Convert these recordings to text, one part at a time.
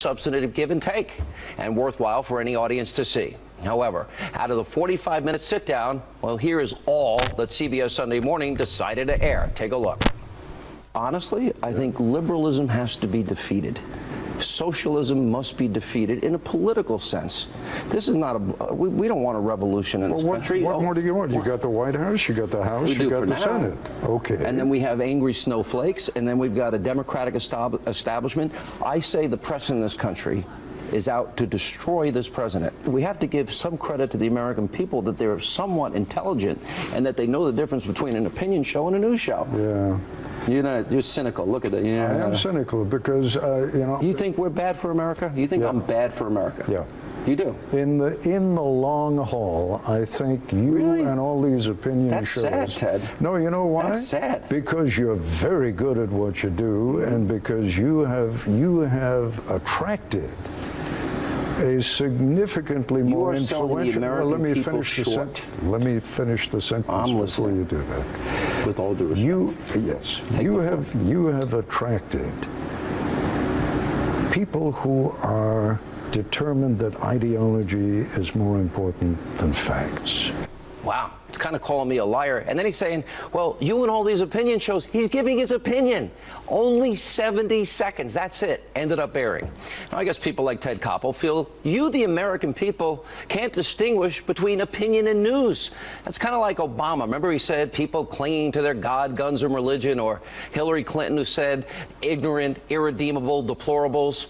substantive give and take, and worthwhile for any audience to see. However, out of the 45-minute sit-down, well, here is all that CBS Sunday Morning decided to air. Take a look. Honestly, I think liberalism has to be defeated. Socialism must be defeated in a political sense. This is not a, we don't want a revolution in this country. What more do you want? You got the White House, you got the House, you got the Senate. Okay. And then we have angry snowflakes, and then we've got a Democratic establishment. I say the press in this country is out to destroy this president. We have to give some credit to the American people that they're somewhat intelligent and that they know the difference between an opinion show and a news show. Yeah. You're cynical. Look at that. Yeah. I am cynical because, you know. You think we're bad for America? You think I'm bad for America? Yeah. You do? In the long haul, I think you and all these opinion shows. That's sad, Ted. No, you know why? That's sad. Because you're very good at what you do, and because you have attracted a significantly more influential. Well, let me finish the sentence before you do that. With all due respect. You have attracted people who are determined that ideology is more important than facts. Wow. It's kind of calling me a liar. And then he's saying, well, you and all these opinion shows, he's giving his opinion. Only 70 seconds. That's it. Ended up airing. Now, I guess people like Ted Koppel feel you, the American people, can't distinguish between opinion and news. That's kind of like Obama. Remember he said people clinging to their God, guns, and religion, or Hillary Clinton who said ignorant, irredeemable deplorables.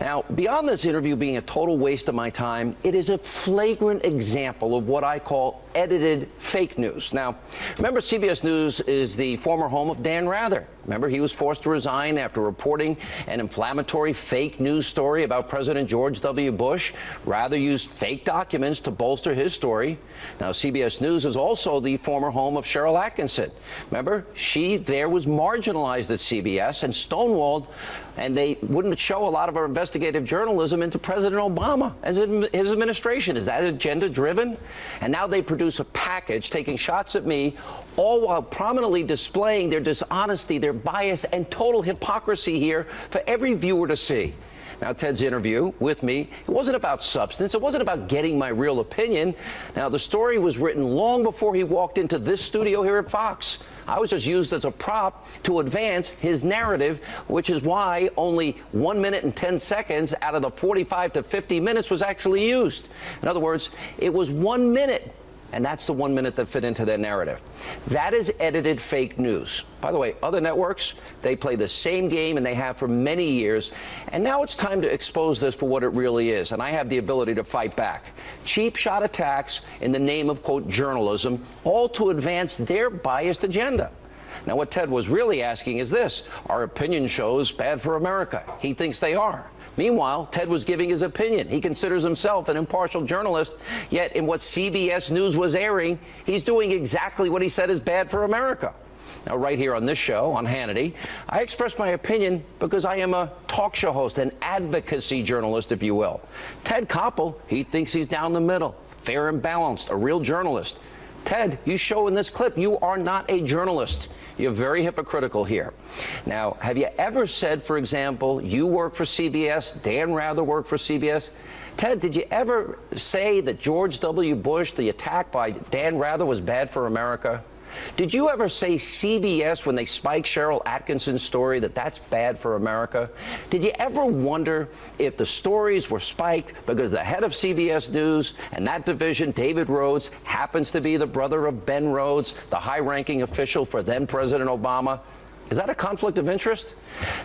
Now, beyond this interview being a total waste of my time, it is a flagrant example of what I call edited fake news. Now, remember CBS News is the former home of Dan Rather. Remember, he was forced to resign after reporting an inflammatory fake news story about President George W. Bush. Rather used fake documents to bolster his story. Now, CBS News is also the former home of Cheryl Atkinson. Remember, she there was marginalized at CBS and stonewalled, and they wouldn't show a lot of her investigative journalism into President Obama as his administration. Is that agenda-driven? And now they produce a package taking shots at me, all while prominently displaying their dishonesty, their bias, and total hypocrisy here for every viewer to see. Now, Ted's interview with me, it wasn't about substance. It wasn't about getting my real opinion. Now, the story was written long before he walked into this studio here at Fox. I was just used as a prop to advance his narrative, which is why only 1 minute and 10 seconds out of the 45 to 50 minutes was actually used. In other words, it was 1 minute. And that's the 1 minute that fit into their narrative. That is edited fake news. By the way, other networks, they play the same game, and they have for many years. And now it's time to expose this for what it really is. And I have the ability to fight back. Cheap shot attacks in the name of, quote, journalism, all to advance their biased agenda. Now, what Ted was really asking is this: are opinion shows bad for America? He thinks they are. Meanwhile, Ted was giving his opinion. He considers himself an impartial journalist, yet in what CBS News was airing, he's doing exactly what he said is bad for America. Now, right here on this show, on Hannity, I express my opinion because I am a talk show host, an advocacy journalist, if you will. Ted Koppel, he thinks he's down the middle, fair and balanced, a real journalist. Ted, you show in this clip you are not a journalist. You're very hypocritical here. Now, have you ever said, for example, you work for CBS, Dan Rather worked for CBS? Ted, did you ever say that George W. Bush, the attack by Dan Rather, was bad for America? Did you ever say CBS, when they spiked Cheryl Atkinson's story, that that's bad for America? Did you ever wonder if the stories were spiked because the head of CBS News and that division, David Rhodes, happens to be the brother of Ben Rhodes, the high-ranking official for then-President Obama? Is that a conflict of interest?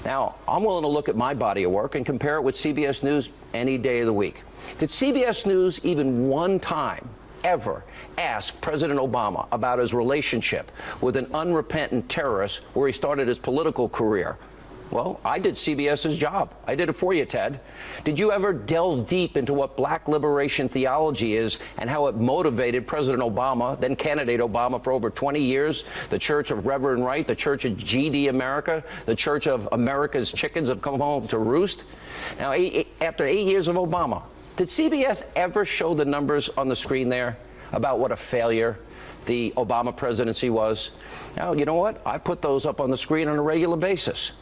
Now, I'm willing to look at my body of work and compare it with CBS News any day of the week. Did CBS News even one time ever ask President Obama about his relationship with an unrepentant terrorist where he started his political career? Well, I did CBS's job. I did it for you, Ted. Did you ever delve deep into what black liberation theology is and how it motivated President Obama, then candidate Obama, for over 20 years? The Church of Reverend Wright, the Church of GD America, the Church of America's Chickens Have Come Home to Roost. Now, after 8 years of Obama, did CBS ever show the numbers on the screen there about what a failure the Obama presidency was? Now, you know what? I put those up on the screen on a regular basis.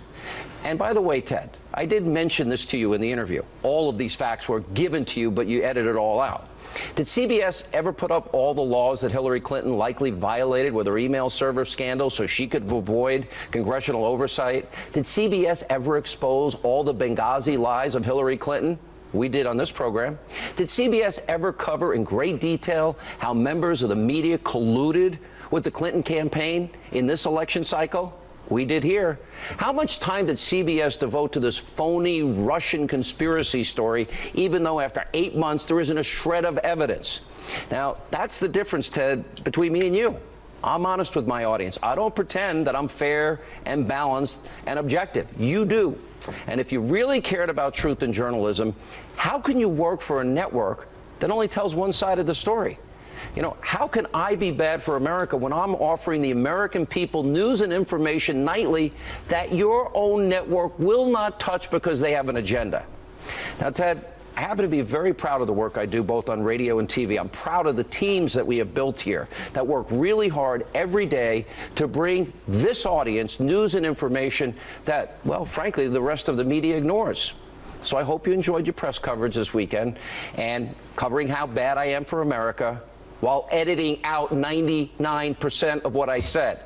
And by the way, Ted, I did mention this to you in the interview. All of these facts were given to you, but you edited it all out. Did CBS ever put up all the laws that Hillary Clinton likely violated with her email server scandal so she could avoid congressional oversight? Did CBS ever expose all the Benghazi lies of Hillary Clinton? We did on this program. Did CBS ever cover in great detail how members of the media colluded with the Clinton campaign in this election cycle? We did here. How much time did CBS devote to this phony Russian conspiracy story, even though after 8 months there isn't a shred of evidence? Now, that's the difference, Ted, between me and you. I'm honest with my audience. I don't pretend that I'm fair and balanced and objective. You do. And if you really cared about truth in journalism, how can you work for a network that only tells one side of the story? You know, how can I be bad for America when I'm offering the American people news and information nightly that your own network will not touch because they have an agenda? Now, Ted, I happen to be very proud of the work I do both on radio and TV. I'm proud of the teams that we have built here that work really hard every day to bring this audience news and information that, well, frankly, the rest of the media ignores. So I hope you enjoyed your press coverage this weekend and covering how bad I am for America, while editing out 99% of what I said.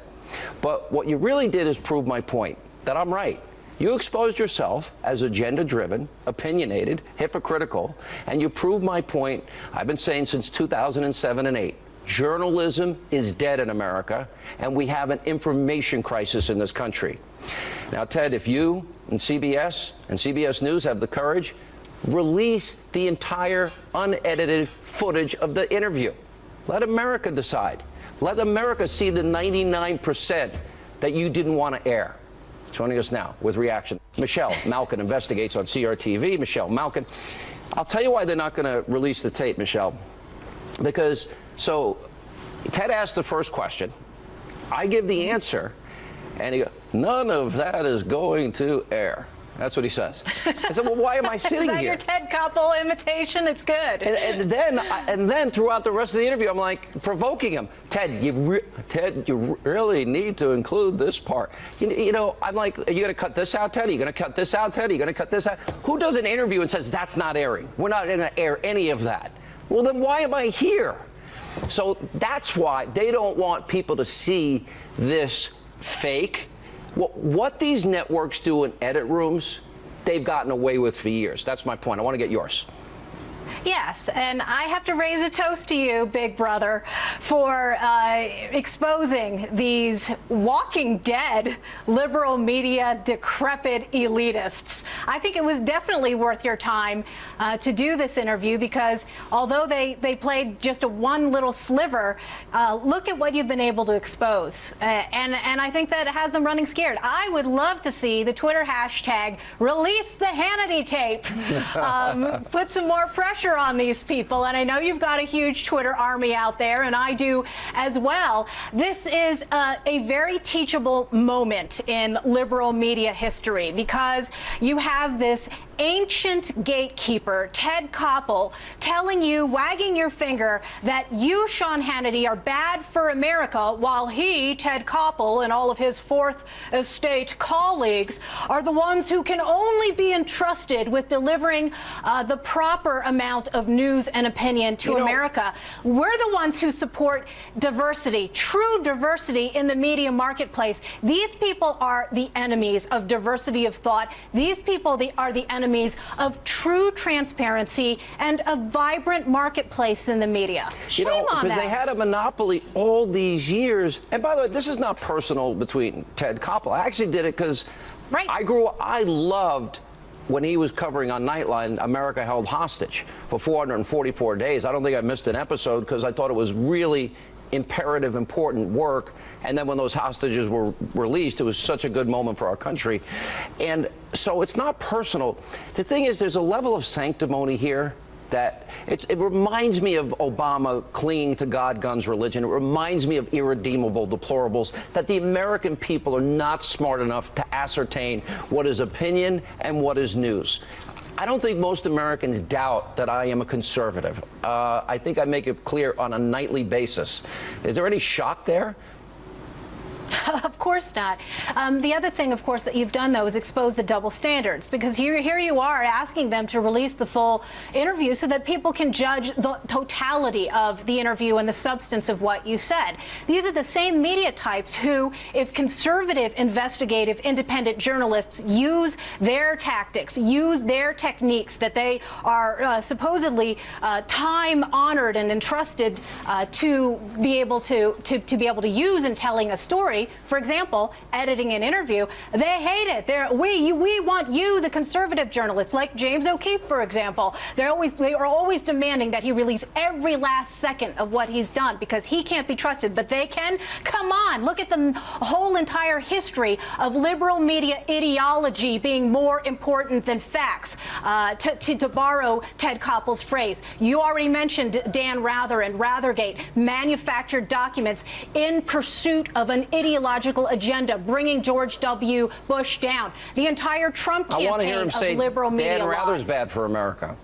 But what you really did is prove my point, that I'm right. You exposed yourself as agenda-driven, opinionated, hypocritical, and you proved my point I've been saying since 2007 and 8. Journalism is dead in America, and we have an information crisis in this country. Now, Ted, if you and CBS News have the courage, release the entire unedited footage of the interview. Let America decide. Let America see the 99% that you didn't want to air. Joining us now with reaction, Michelle Malkin investigates on CRTV. Michelle Malkin. I'll tell you why they're not going to release the tape, Michelle. Because, so, Ted asked the first question. I give the answer, and he goes, none of that is going to air. That's what he says. I said, well, why am I sitting here? Is that your Ted Koppel imitation? It's good. And then throughout the rest of the interview, I'm like provoking him. Ted, you really need to include this part. You know, I'm like, are you going to cut this out, Ted? Are you going to cut this out, Ted? Are you going to cut this out? Who does an interview and says, that's not airing? We're not going to air any of that. Well, then why am I here? So that's why they don't want people to see this fake. What these networks do in edit rooms, they've gotten away with for years. That's my point. I want to get yours. Yes, and I have to raise a toast to you, big brother, for exposing these walking dead liberal media decrepit elitists. I think it was definitely worth your time to do this interview because although they played just one little sliver, look at what you've been able to expose. And I think that has them running scared. I would love to see the Twitter hashtag release the Hannity tape. Put some more pressure on these people, and I know you've got a huge Twitter army out there, and I do as well. This is a very teachable moment in liberal media history because you have this ancient gatekeeper, Ted Koppel, telling you, wagging your finger, that you, Sean Hannity, are bad for America, while he, Ted Koppel, and all of his Fourth Estate colleagues are the ones who can only be entrusted with delivering the proper amount of news and opinion to America. We're the ones who support diversity, true diversity in the media marketplace. These people are the enemies of diversity of thought. These people are the enemies of true transparency and a vibrant marketplace in the media. Shame on that. Because they had a monopoly all these years. And by the way, this is not personal between Ted Koppel. I actually did it because I loved when he was covering on Nightline, America Held Hostage for 444 days. I don't think I missed an episode because I thought it was really imperative, important work. And then when those hostages were released, it was such a good moment for our country. And so it's not personal. The thing is, there's a level of sanctimony here that it reminds me of Obama clinging to God, guns, religion. It reminds me of irredeemable deplorables, that the American people are not smart enough to ascertain what is opinion and what is news. I don't think most Americans doubt that I am a conservative. I think I make it clear on a nightly basis. Is there any shock there? Of course not. The other thing, of course, that you've done, though, is expose the double standards, because here you are asking them to release the full interview so that people can judge the totality of the interview and the substance of what you said. These are the same media types who, if conservative, investigative, independent journalists use their tactics, use their techniques that they are supposedly time-honored and entrusted to be able to use in telling a story, for example, editing an interview, they hate it. We want you, the conservative journalists, like James O'Keefe, for example. They are always demanding that he release every last second of what he's done because he can't be trusted. But they can? Come on, look at the whole entire history of liberal media ideology being more important than facts. To borrow Ted Koppel's phrase, you already mentioned Dan Rather and Rathergate, manufactured documents in pursuit of an ideological agenda, bringing George W. Bush down. The entire Trump campaign I want to hear him say liberal media Dan Rather's lies. Bad for America.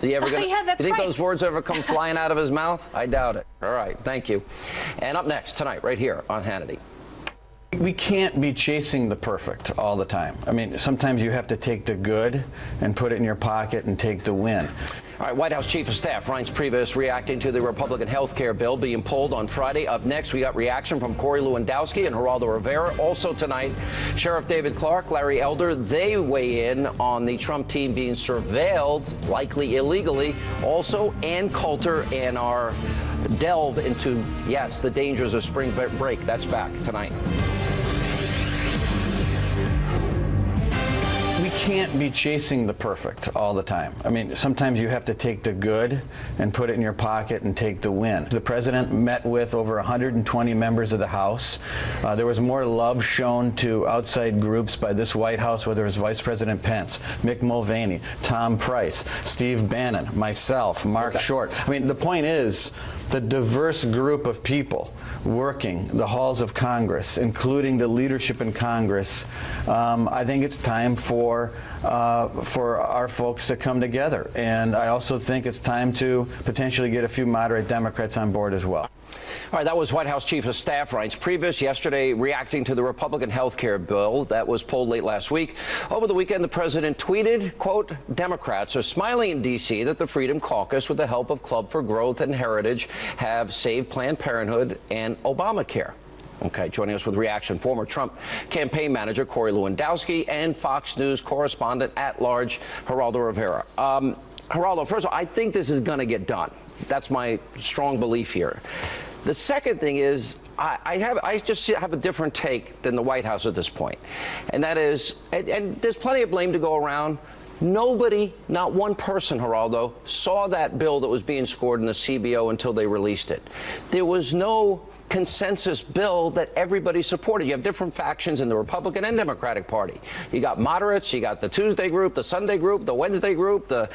Are you ever gonna, Yeah, that's you think right. those words ever come flying out of his mouth? I doubt it. All right, thank you. And up next tonight, right here on Hannity. We can't be chasing the perfect all the time. I mean, sometimes you have to take the good and put it in your pocket and take the win. All right, White House Chief of Staff Reince Priebus reacting to the Republican health care bill being pulled on Friday. Up next, we got reaction from Corey Lewandowski and Geraldo Rivera. Also tonight, Sheriff David Clark, Larry Elder, they weigh in on the Trump team being surveilled, likely illegally. Also, Ann Coulter and our delve into, yes, the dangers of spring break. That's back tonight. We can't be chasing the perfect all the time. I mean, sometimes you have to take the good and put it in your pocket and take the win. The president met with over 120 members of the House. There was more love shown to outside groups by this White House, whether it was Vice President Pence, Mick Mulvaney, Tom Price, Steve Bannon, myself, Mark Short. I mean, the point is the diverse group of people working the halls of Congress, including the leadership in Congress. I think it's time for our folks to come together. And I also think it's time to potentially get a few moderate Democrats on board as well. All right, that was White House Chief of Staff Reince Priebus yesterday reacting to the Republican health care bill that was pulled late last week. Over the weekend, the president tweeted, quote, Democrats are smiling in D.C. that the Freedom Caucus, with the help of Club for Growth and Heritage, have saved Planned Parenthood and Obamacare. Okay, joining us with reaction, former Trump campaign manager Corey Lewandowski and Fox News correspondent at large Geraldo Rivera. Geraldo, first of all, I think this is going to get done. That's my strong belief here. The second thing is, I just have a different take than the White House at this point. And that is, and there's plenty of blame to go around. Nobody, not one person, Geraldo, saw that bill that was being scored in the CBO until they released it. There was no consensus bill that everybody supported. You have different factions in the Republican and Democratic Party. You got moderates, you got the Tuesday group, the Sunday group, the Wednesday group, the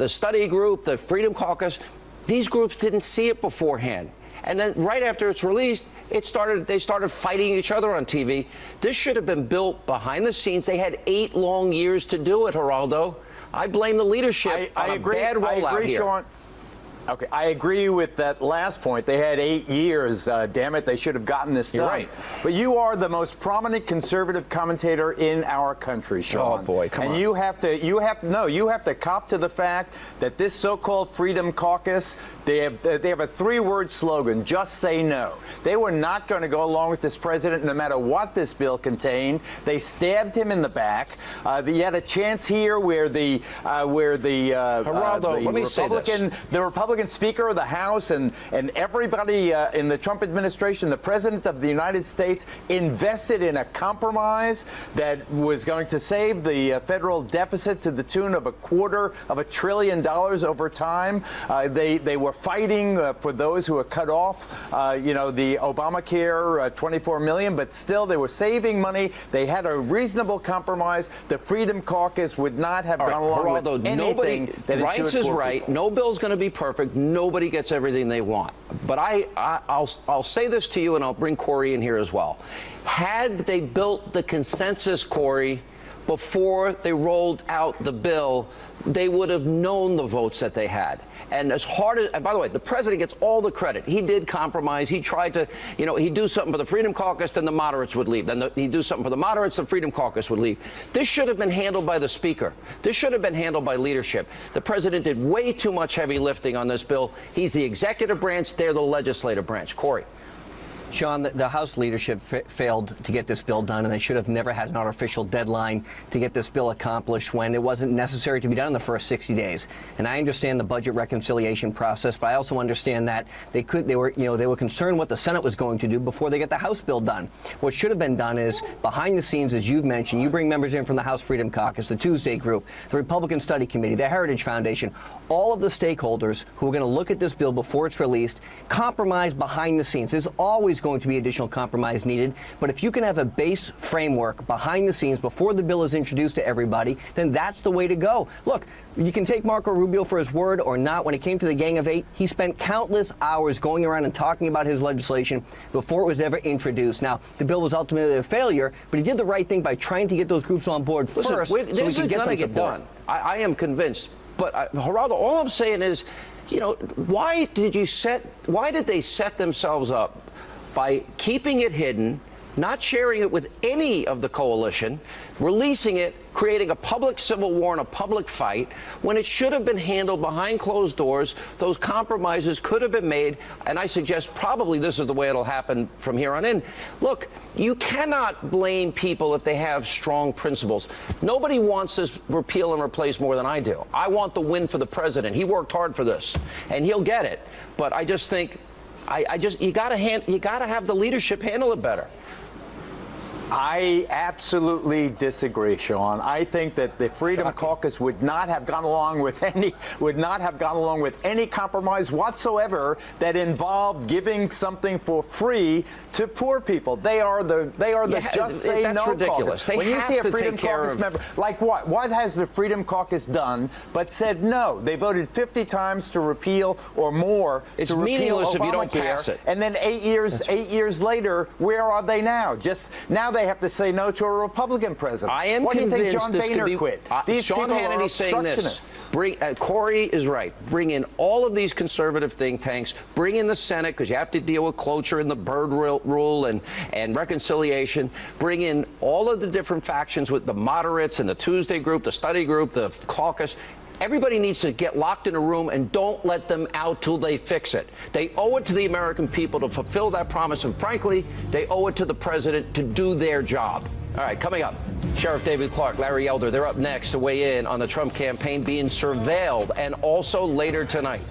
study group, the Freedom Caucus. These groups didn't see it beforehand. And then right after it's released, they started fighting each other on TV. This should have been built behind the scenes. They had 8 long years to do it, Geraldo. I blame the leadership on a bad rollout here. Sean. Okay, I agree with that last point. They had 8 years. Damn it, they should have gotten this done. You're right. But you are the most prominent conservative commentator in our country, Sean. Oh boy, come on. And you have to cop to the fact that this so-called Freedom Caucus, they have a 3-word slogan: just say no. They were not going to go along with this president, no matter what this bill contained. They stabbed him in the back. You had a chance here where the Geraldo, let me say this. The Republican Speaker of the House and everybody in the Trump administration, the President of the United States, invested in a compromise that was going to save the federal deficit to the tune of $250 billion over time. They were fighting for those who were cut off, the Obamacare, 24 million, but still they were saving money. They had a reasonable compromise. The Freedom Caucus would not have gone along Geraldo, with anything that it should. Reince is right. No bill's going to be perfect. Nobody gets everything they want. But I'll say this to you, and I'll bring Corey in here as well. Had they built the consensus, Corey, before they rolled out the bill, they would have known the votes that they had. And as hard as, and by the way, the president gets all the credit. He did compromise. He tried to, he'd do something for the Freedom Caucus, then the moderates would leave. Then he'd do something for the moderates, the Freedom Caucus would leave. This should have been handled by the speaker. This should have been handled by leadership. The president did way too much heavy lifting on this bill. He's the executive branch. They're the legislative branch. Corey. Sean, the House leadership failed to get this bill done, and they should have never had an artificial deadline to get this bill accomplished when it wasn't necessary to be done in the first 60 days. And I understand the budget reconciliation process, but I also understand that they were concerned what the Senate was going to do before they get the House bill done. What should have been done is, behind the scenes, as you've mentioned, you bring members in from the House Freedom Caucus, the Tuesday Group, the Republican Study Committee, the Heritage Foundation, all of the stakeholders who are going to look at this bill before it's released, compromise behind the scenes. There's always going to be additional compromise needed, but if you can have a base framework behind the scenes before the bill is introduced to everybody, then that's the way to go. Look, you can take Marco Rubio for his word or not. When it came to the Gang of Eight, he spent countless hours going around and talking about his legislation before it was ever introduced. Now, the bill was ultimately a failure, but he did the right thing by trying to get those groups on board first, so we could get some support. Done. I am convinced. But Geraldo, all I'm saying is, why did they set themselves up by keeping it hidden, not sharing it with any of the coalition, releasing it, creating a public civil war and a public fight, when it should have been handled behind closed doors? Those compromises could have been made, and I suggest probably this is the way it'll happen from here on in. Look, you cannot blame people if they have strong principles. Nobody wants this repeal and replace more than I do. I want the win for the president. He worked hard for this, and he'll get it. But I just think, you got to have the leadership handle it better. I absolutely disagree, Sean. I think that the Freedom Caucus would not have gone along with any compromise whatsoever that involved giving something for free to poor people. They are the just say no ridiculous. Caucus. When you see a Freedom Caucus member, like what has the Freedom Caucus done but said no? They voted 50 times to repeal or more. It's meaningless if you don't pass it. And then 8 years later, where are they now? Just now they have to say no to a Republican president. I am convinced. What do you think John this Boehner could be? Quit. These Sean Hannity saying this. Corey is right. Bring in all of these conservative think tanks. Bring in the Senate, because you have to deal with cloture and the Byrd rule and reconciliation. Bring in all of the different factions with the moderates and the Tuesday Group, the Study Group, the caucus. Everybody needs to get locked in a room and don't let them out till they fix it. They owe it to the American people to fulfill that promise, and frankly, they owe it to the president to do their job. All right, coming up, Sheriff David Clark, Larry Elder, they're up next to weigh in on the Trump campaign being surveilled, and also later tonight.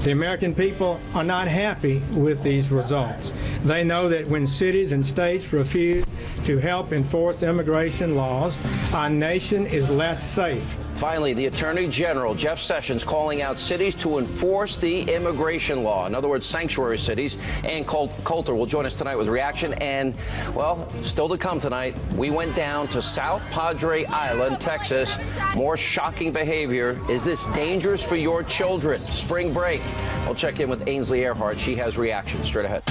The American people are not happy with these results. They know that when cities and states refuse to help enforce immigration laws, our nation is less safe. Finally, the Attorney General, Jeff Sessions, calling out cities to enforce the immigration law. In other words, sanctuary cities. Ann Coulter will join us tonight with reaction. And, well, still to come tonight, we went down to South Padre Island, Texas. More shocking behavior. Is this dangerous for your children? Spring break. We'll check in with Ainsley Earhart. She has reaction straight ahead.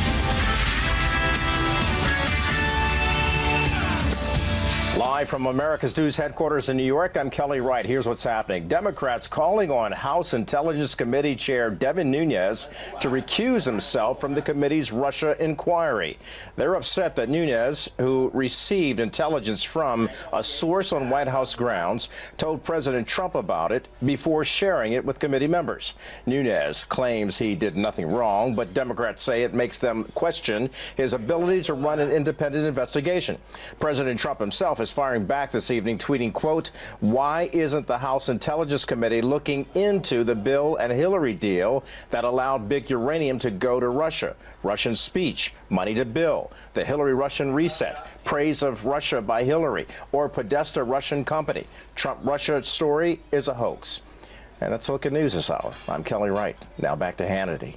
Live from America's News headquarters in New York, I'm Kelly Wright. Here's what's happening. Democrats calling on House Intelligence Committee Chair Devin Nunes to recuse himself from the committee's Russia inquiry. They're upset that Nunes, who received intelligence from a source on White House grounds, told President Trump about it before sharing it with committee members. Nunes claims he did nothing wrong, but Democrats say it makes them question his ability to run an independent investigation. President Trump himself is firing back this evening, tweeting, quote, "Why isn't the House Intelligence Committee looking into the Bill and Hillary deal that allowed big uranium to go to Russia? Russian speech, money to Bill, the Hillary Russian reset, praise of Russia by Hillary, or Podesta Russian company. Trump-Russia story is a hoax." And that's a look at news this hour. I'm Kelly Wright. Now back to Hannity.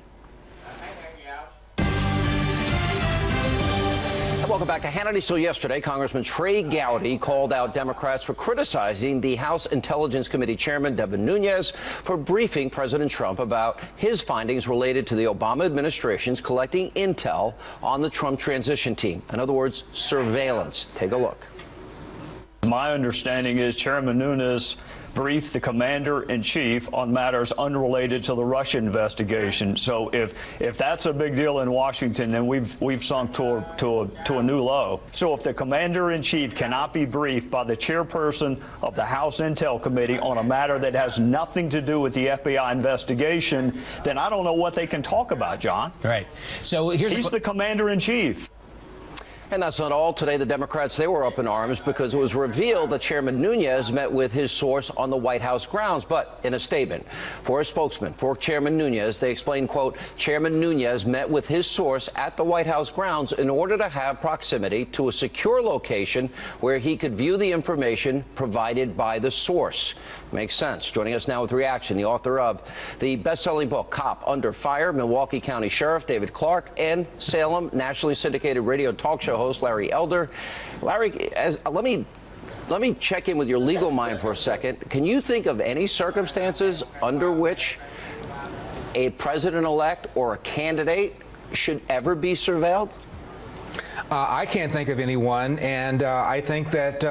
Welcome back to Hannity. So yesterday, Congressman Trey Gowdy called out Democrats for criticizing the House Intelligence Committee Chairman Devin Nunes for briefing President Trump about his findings related to the Obama administration's collecting intel on the Trump transition team. In other words, surveillance. Take a look. My understanding is Chairman Nunes briefed the commander-in-chief on matters unrelated to the Russia investigation. So if that's a big deal in Washington, then we've sunk to a new low. So if the commander-in-chief cannot be briefed by the chairperson of the House Intel Committee on a matter that has nothing to do with the FBI investigation, then I don't know what they can talk about, John. Right. So he's the commander-in-chief. And that's not all. Today, the Democrats, they were up in arms because it was revealed that Chairman Nunes met with his source on the White House grounds. But in a statement for a spokesman for Chairman Nunes, they explained, quote, Chairman Nunes met with his source at the White House grounds in order to have proximity to a secure location where he could view the information provided by the source. Makes sense. Joining us now with reaction, the author of the best-selling book, Cop Under Fire, Milwaukee County Sheriff David Clark, and Salem nationally syndicated radio talk show host Larry Elder. Larry, let me check in with your legal mind for a second. Can you think of any circumstances under which a president-elect or a candidate should ever be surveilled? I can't think of anyone, and I think that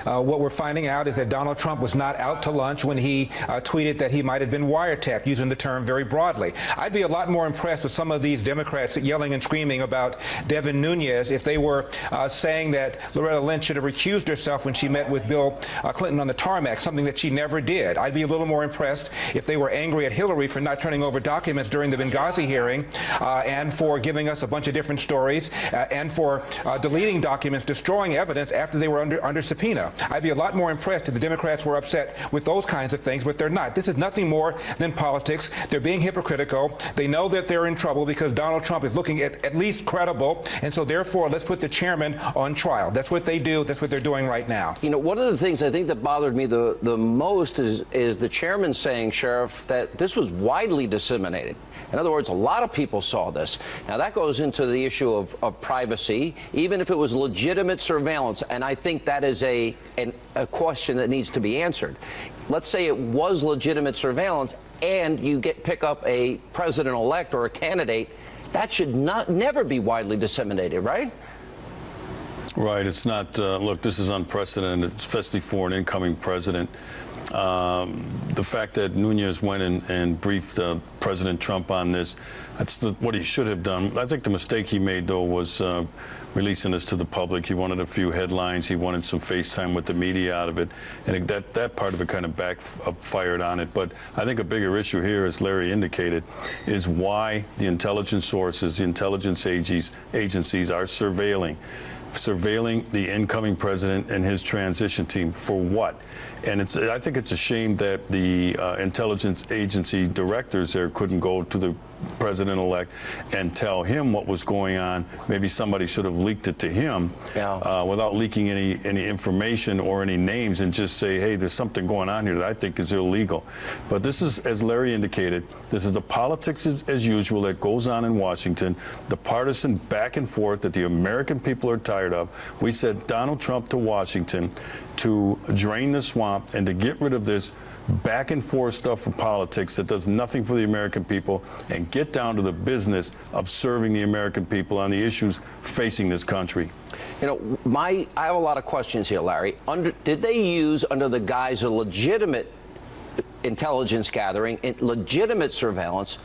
what we're finding out is that Donald Trump was not out to lunch when he tweeted that he might have been wiretapped, using the term very broadly. I'd be a lot more impressed with some of these Democrats yelling and screaming about Devin Nunes if they were saying that Loretta Lynch should have recused herself when she met with Bill Clinton on the tarmac, something that she never did. I'd be a little more impressed if they were angry at Hillary for not turning over documents during the Benghazi hearing and for giving us a bunch of different stories and for deleting documents, destroying evidence after they were under subpoena. I'd be a lot more impressed if the Democrats were upset with those kinds of things, but they're not. This is nothing more than politics. They're being hypocritical. They know that they're in trouble because Donald Trump is looking at least credible, and so therefore let's put the chairman on trial. That's what they do. That's what they're doing right now. You know, one of the things I think that bothered me the most is the chairman saying, Sheriff, that this was widely disseminated. In other words, a lot of people saw this. Now, that goes into the issue of privacy, even if it was legitimate surveillance, and I think that is a question that needs to be answered. Let's say it was legitimate surveillance and you pick up a president-elect or a candidate, that should never be widely disseminated, right? Right. It's not, look, this is unprecedented, especially for an incoming president. The fact that Nunes went and briefed President Trump on this, that's what he should have done. I think the mistake he made, though, was releasing this to the public. He wanted a few headlines. He wanted some FaceTime with the media out of it. And that part of it kind of backfired on it. But I think a bigger issue here, as Larry indicated, is why the intelligence sources, the intelligence agencies are surveilling the incoming president and his transition team. For what? And I think it's a shame that the intelligence agency directors there couldn't go to the president-elect and tell him what was going on. Maybe somebody should have leaked it to him without leaking any information or any names, and just say, hey, there's something going on here that I think is illegal. But this is, as Larry indicated, this is the politics as usual that goes on in Washington, the partisan back and forth that the American people are tired of. We sent Donald Trump to Washington to drain the swamp and to get rid of this back and forth stuff for politics that does nothing for the American people, and get down to the business of serving the American people on the issues facing this country. You know, I have a lot of questions here, Larry. Did they use, under the guise of legitimate intelligence gathering, legitimate surveillance,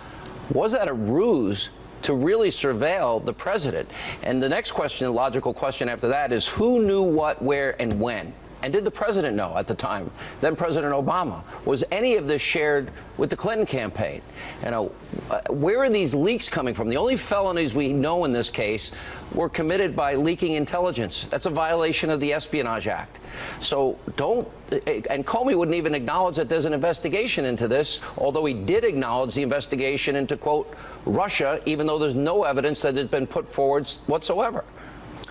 was that a ruse to really surveil the president? And the next question, the logical question after that, is who knew what, where, and when? And did the president know at the time, then President Obama? Was any of this shared with the Clinton campaign? You know, where are these leaks coming from? The only felonies we know in this case were committed by leaking intelligence. That's a violation of the Espionage Act. So and Comey wouldn't even acknowledge that there's an investigation into this, although he did acknowledge the investigation into, quote, Russia, even though there's no evidence that has been put forward whatsoever.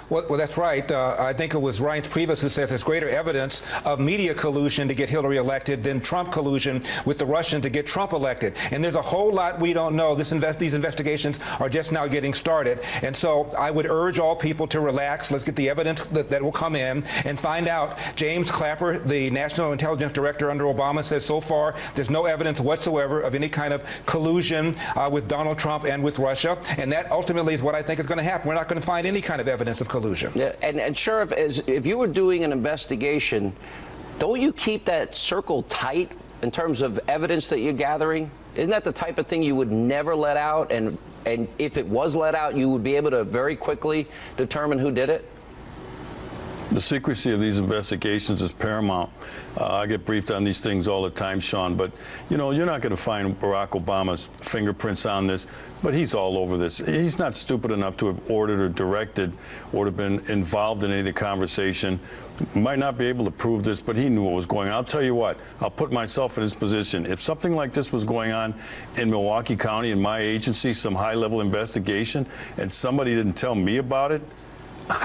Well, that's right. I think it was Reince Priebus who says there's greater evidence of media collusion to get Hillary elected than Trump collusion with the Russians to get Trump elected. And there's a whole lot we don't know. These investigations are just now getting started. And so I would urge all people to relax. Let's get the evidence that will come in and find out. James Clapper, the National Intelligence Director under Obama, says so far there's no evidence whatsoever of any kind of collusion with Donald Trump and with Russia. And that ultimately is what I think is going to happen. We're not going to find any kind of evidence of collusion. collusion. Yeah, and Sheriff, if you were doing an investigation, don't you keep that circle tight in terms of evidence that you're gathering? Isn't that the type of thing you would never let out? And if it was let out, you would be able to very quickly determine who did it? The secrecy of these investigations is paramount. I get briefed on these things all the time, Sean, but you know, you're not going to find Barack Obama's fingerprints on this, but he's all over this. He's not stupid enough to have ordered or directed or to have been involved in any of the conversation. Might not be able to prove this, but he knew what was going on. I'll tell you what, I'll put myself in his position. If something like this was going on in Milwaukee County, in my agency, some high-level investigation, and somebody didn't tell me about it,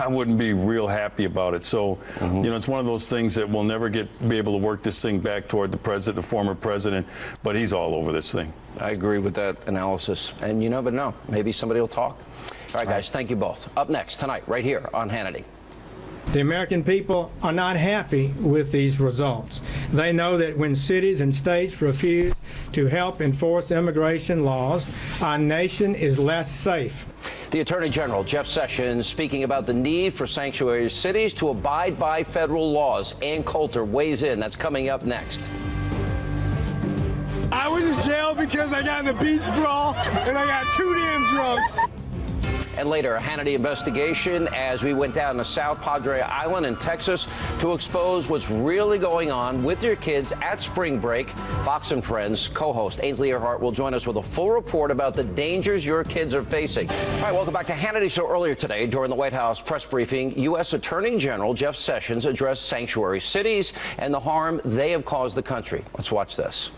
I wouldn't be real happy about it. So, you know, it's one of those things that we'll never be able to work this thing back toward the president, the former president, but he's all over this thing. I agree with that analysis. And you never know. Maybe somebody will talk. All right, guys, thank you both. Up next tonight, right here on Hannity. The American people are not happy with these results. They know that when cities and states refuse to help enforce immigration laws, our nation is less safe. The Attorney General, Jeff Sessions, speaking about the need for sanctuary cities to abide by federal laws. Ann Coulter weighs in. That's coming up next. I was in jail because I got in a beach brawl and I got too damn drunk. And later, a Hannity investigation as we went down to South Padre Island in Texas to expose what's really going on with your kids at spring break. Fox and Friends co-host Ainsley Earhart will join us with a full report about the dangers your kids are facing. All right, welcome back to Hannity. So earlier today, during the White House press briefing, U.S. Attorney General Jeff Sessions addressed sanctuary cities and the harm they have caused the country. Let's watch this.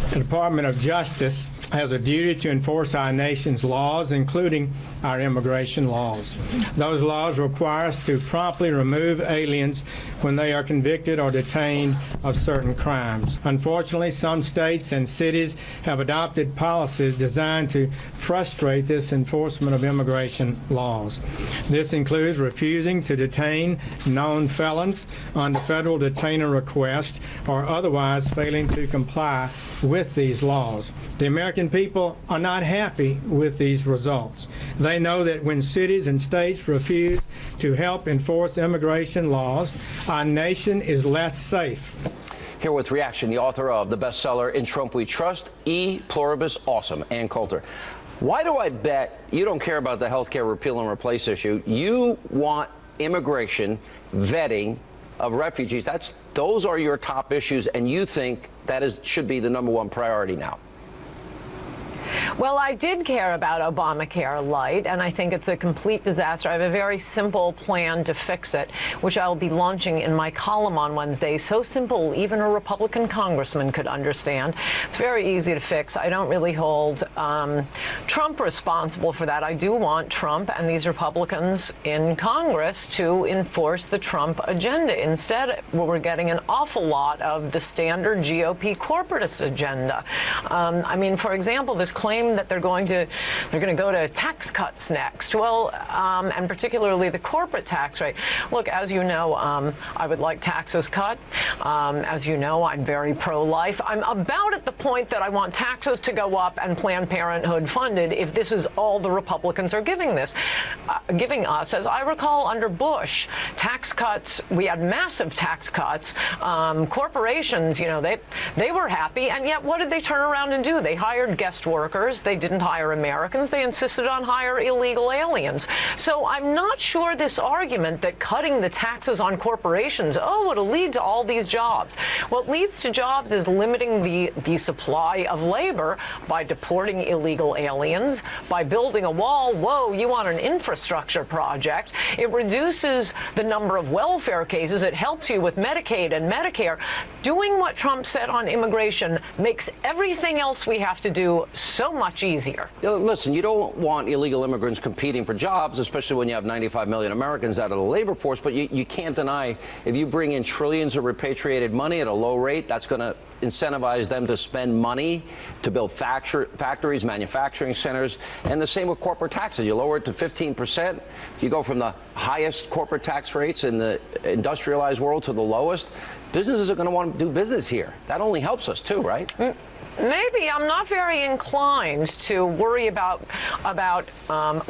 The Department of Justice has a duty to enforce our nation's laws, including our immigration laws. Those laws require us to promptly remove aliens when they are convicted or detained of certain crimes. Unfortunately, some states and cities have adopted policies designed to frustrate this enforcement of immigration laws. This includes refusing to detain known felons under federal detainer request or otherwise failing to comply with these laws. The American people are not happy with these results. They know that when cities and states refuse to help enforce immigration laws, our nation is less safe. Here with reaction, the author of the bestseller In Trump We Trust, E Pluribus Awesome, Ann Coulter. Why do I bet you don't care about the health care repeal and replace issue? You want immigration, vetting of refugees. Those are your top issues, and you think that should be the #1 priority now. Well, I did care about Obamacare Light, and I think it's a complete disaster. I have a very simple plan to fix it, which I'll be launching in my column on Wednesday. So simple, even a Republican congressman could understand. It's very easy to fix. I don't really hold Trump responsible for that. I do want Trump and these Republicans in Congress to enforce the Trump agenda. Instead, we're getting an awful lot of the standard GOP corporatist agenda. I mean, for example, this claim that they're going to go to tax cuts next. Well, and particularly the corporate tax rate. Look, as you know, I would like taxes cut. As you know, I'm very pro-life. I'm about at the point that I want taxes to go up and Planned Parenthood funded if this is all the Republicans are giving us. As I recall, under Bush, tax cuts, we had massive tax cuts. Corporations, you know, they were happy, and yet what did they turn around and do? They hired guest workers. They didn't hire Americans. They insisted on hire illegal aliens. So I'm not sure this argument that cutting the taxes on corporations, it'll lead to all these jobs. What leads to jobs is limiting the supply of labor by deporting illegal aliens, by building a wall. Whoa, you want an infrastructure project. It reduces the number of welfare cases. It helps you with Medicaid and Medicare. Doing what Trump said on immigration makes everything else we have to do so much easier. Listen, you don't want illegal immigrants competing for jobs, especially when you have 95 million Americans out of the labor force, but you can't deny if you bring in trillions of repatriated money at a low rate, that's going to incentivize them to spend money to build factories, manufacturing centers, and the same with corporate taxes. You lower it to 15%. You go from the highest corporate tax rates in the industrialized world to the lowest. businesses are going to want to do business here. That only helps us too, right? Maybe. I'm not very inclined to worry about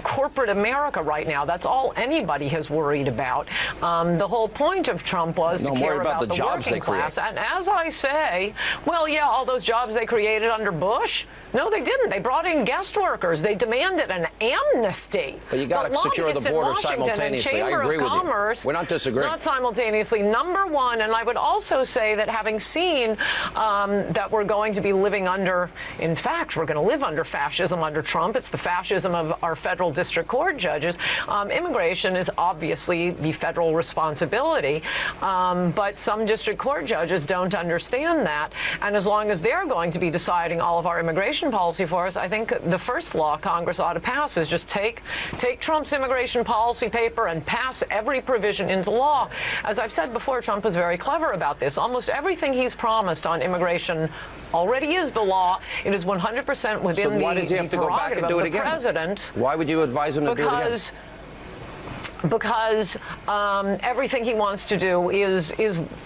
corporate America right now. That's all anybody has worried about. The whole point of Trump was to care about the jobs working they create. class. And as I say, well, yeah, all those jobs they created under Bush. No, they didn't. They brought in guest workers. They demanded an amnesty. But you got to secure the border simultaneously. I agree with you. We're not disagreeing. Not simultaneously. Number one, and I would also say that having seen that we're going to be living under, in fact, we're going to live under fascism under Trump. It's the fascism of our federal district court judges. Immigration is obviously the federal responsibility, but some district court judges don't understand that. And as long as they're going to be deciding all of our immigration policy for us, I think the first law Congress ought to pass is just take Trump's immigration policy paper and pass every provision into law. As I've said before, Trump is very clever about this. Almost everything he's promised on immigration already is the law. It is 100% within so why does he have to go back and do it again? President. Why would you advise him to do it again? Because everything he wants to do is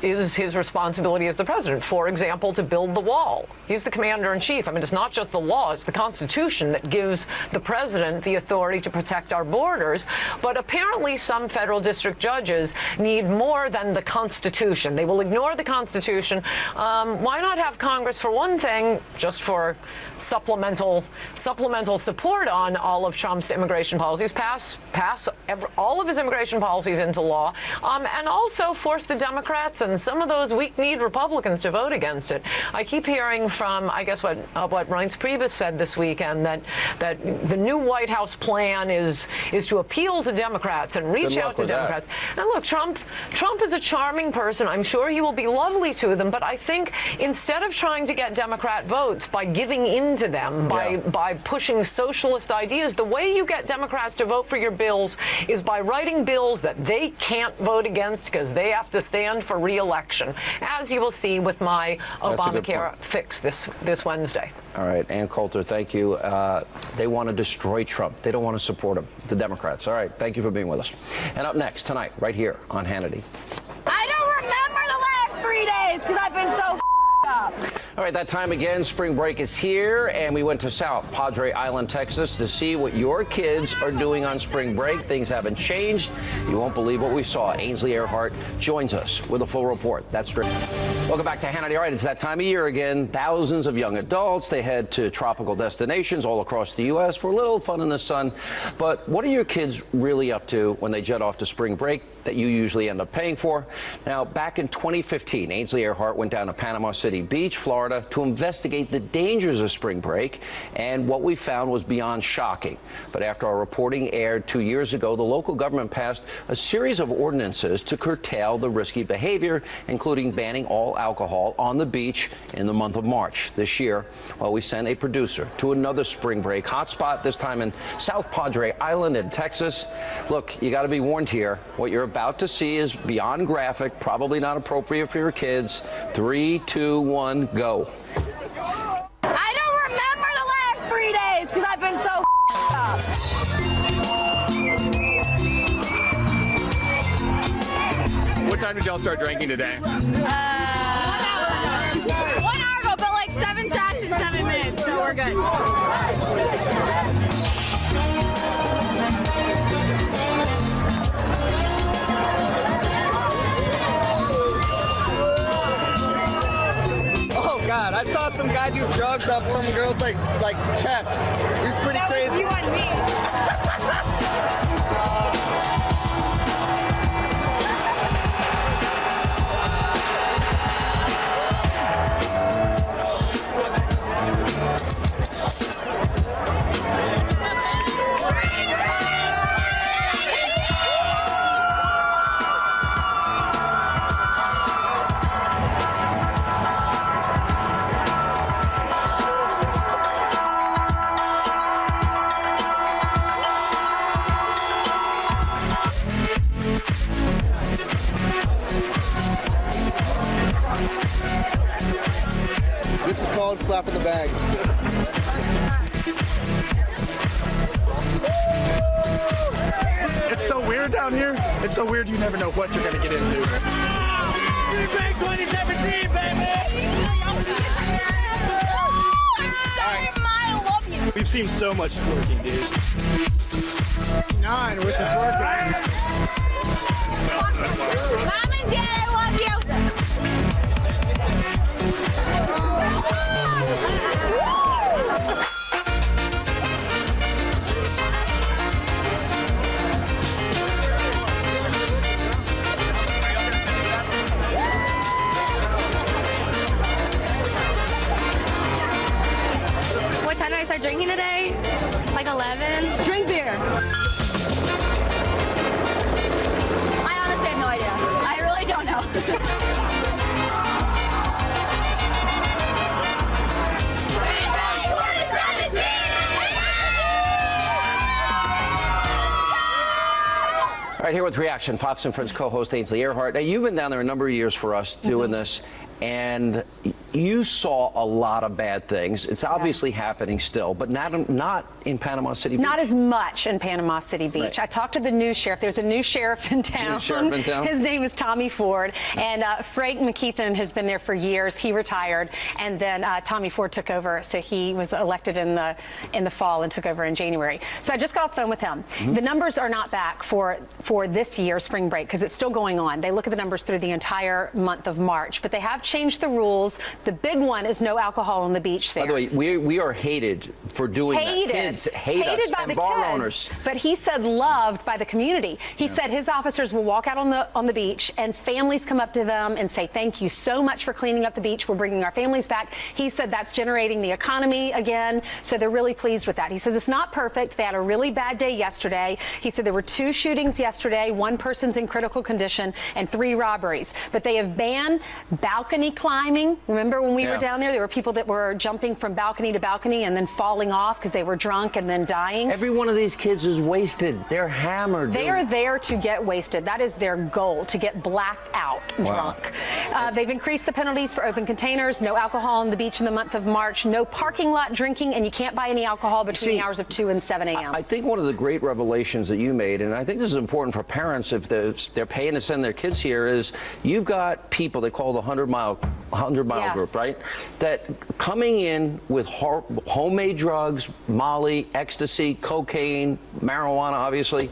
his responsibility as the president. For example, to build the wall. He's the commander-in-chief. I mean, it's not just the law, it's the Constitution that gives the president the authority to protect our borders. But apparently some federal district judges need more than the Constitution. They will ignore the Constitution. Why not have Congress, for one thing, just for supplemental support on all of Trump's immigration policies, pass all of his immigration policies into law, and also force the Democrats and some of those weak-kneed Republicans to vote against it. I keep hearing from, I guess, what Reince Priebus said this weekend, that the new White House plan is to appeal to Democrats and reach out to Democrats. And look, Trump is a charming person. I'm sure he will be lovely to them, but I think instead of trying to get Democrat votes by giving in to them, by pushing socialist ideas, the way you get Democrats to vote for your bills is by writing bills that they can't vote against because they have to stand for re-election, as you will see with my Obamacare fix this Wednesday. All right, Ann Coulter, thank you. They want to destroy Trump. They don't want to support him, the Democrats. All right, thank you for being with us. And up next tonight, right here on Hannity. I don't remember the last 3 days because I've been so up. All right, that time again, spring break is here, and we went to South Padre Island, Texas, to see what your kids are doing on spring break. Things haven't changed. You won't believe what we saw. Ainsley Earhart joins us with a full report. That's true. Welcome back to Hannity. All right, it's that time of year again. Thousands of young adults, they head to tropical destinations all across the U.S. for a little fun in the sun. But what are your kids really up to when they jet off to spring break that you usually end up paying for? Now, back in 2015, Ainsley Earhart went down to Panama City Beach, Florida, to investigate the dangers of spring break, and what we found was beyond shocking. But after our reporting aired 2 years ago, the local government passed a series of ordinances to curtail the risky behavior, including banning all alcohol on the beach in the month of March. This year, well, we sent a producer to another spring break hotspot, this time in South Padre Island in Texas. Look, you got to be warned here. What you're about to see is beyond graphic, probably not appropriate for your kids. 3, 2, 1, go. I don't remember the last 3 days because I've been so up. What time did y'all start drinking today? 1 hour ago, but like 7 shots in 7 minutes, so we're good. Oh God, I saw some guy do drugs off some girl's like chest. It was pretty crazy. That was you and me. This is called slap in the bag. It's so weird down here. It's so weird you never know what you're going to get into. Bring back 2017, baby! I love you. We've seen so much twerking, dude. 9 with the twerking. Mom and Dad, I love you. What time did I start drinking today? Like 11. Drink beer. I honestly have no idea. I really don't know. All right, here with Reaction, Fox and Friends co-host Ainsley Earhart. Now, you've been down there a number of years for us doing this, and you saw a lot of bad things. It's obviously happening still, but not in Panama City Beach. Not as much in Panama City Beach. Right. I talked to the new sheriff. There's a new sheriff in town. New sheriff in town? His name is Tommy Ford, and Frank McKeithen has been there for years. He retired, and then Tommy Ford took over. So he was elected in the fall and took over in January. So I just got off the phone with him. The numbers are not back for this year spring break because it's still going on. They look at the numbers through the entire month of March, but they have changed the rules. The big one is no alcohol on the beach there. By the way, we are hated for doing that. Kids hate us, by and the bar kids, owners. But he said loved by the community. He said his officers will walk out on the beach and families come up to them and say, thank you so much for cleaning up the beach. We're bringing our families back. He said that's generating the economy again. So they're really pleased with that. He says it's not perfect. They had a really bad day yesterday. He said there were 2 shootings yesterday. 1 person's in critical condition and 3 robberies. But they have banned balcony climbing. Remember when we were down there were people that were jumping from balcony to balcony and then falling off because they were drunk and then dying. Every one of these kids is wasted. They're hammered. They are there to get wasted. That is their goal, to get blacked out drunk. They've increased the penalties for open containers, no alcohol on the beach in the month of March, no parking lot drinking, and you can't buy any alcohol between the hours of 2 and 7 a.m. I think one of the great revelations that you made, and I think this is important for parents if they're paying to send their kids here, is you've got people they call the 100-mile group, right? That coming in with homemade drugs, Molly, ecstasy, cocaine, marijuana, obviously,